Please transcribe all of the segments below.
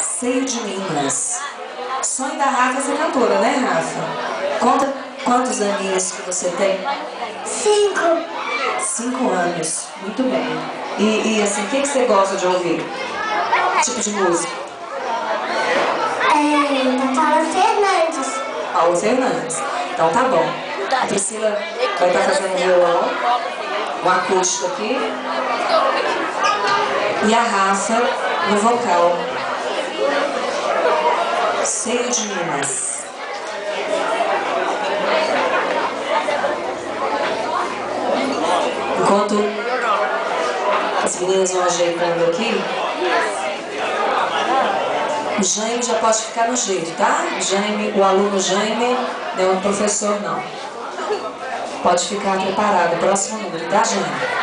Seio de Minas. Sonho da Rafa é ser cantora, né, Rafa? Conta quantos aninhos que você tem? 5. 5 anos. Muito bem. E assim, o que você gosta de ouvir? Que tipo de música? Da Paula Fernandes. Paula Fernandes. Então tá bom. A Priscila vai estar fazendo violão, o acústico aqui. E a Rafa no vocal. Seio de Minas. Enquanto as meninas vão ajeitando aqui, o Jaime já pode ficar no jeito, tá? O aluno Jaime não é um professor, não. Pode ficar preparado. Próximo número, tá, Jaime?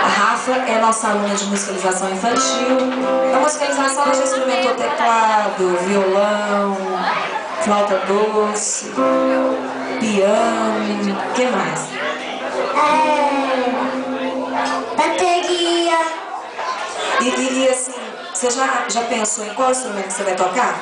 A Rafa é nossa aluna de musicalização infantil. Na musicalização ela já experimentou teclado, violão, flauta doce, piano, o que mais? Bateria. E assim, você já pensou em qual instrumento que você vai tocar?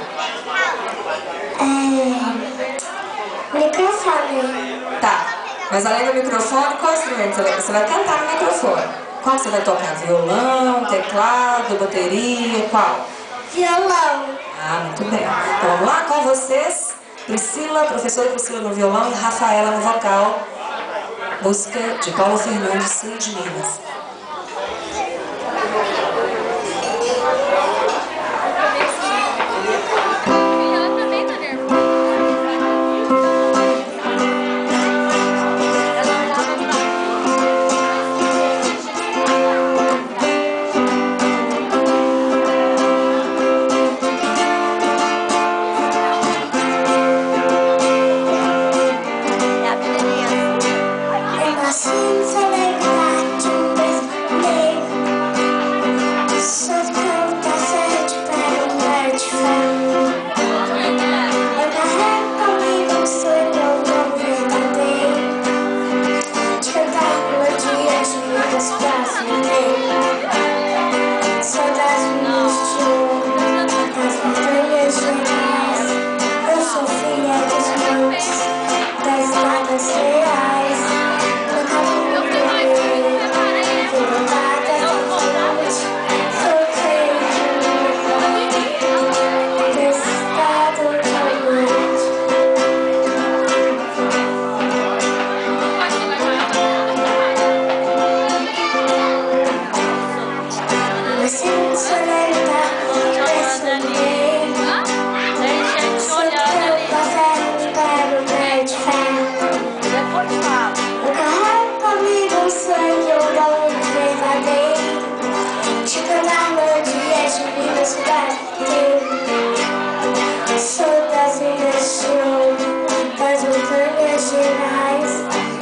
Microfone. Tá, mas além do microfone, qual instrumento você vai cantar no microfone? Qual você vai tocar? Violão, teclado, bateria, qual? Violão. Ah, muito bem. Então vamos lá com vocês. Priscila, professora Priscila no violão e Rafaela no vocal. Música de Paula Fernandes, Seio de Minas.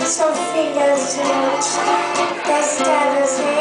Sou filha de das estradas.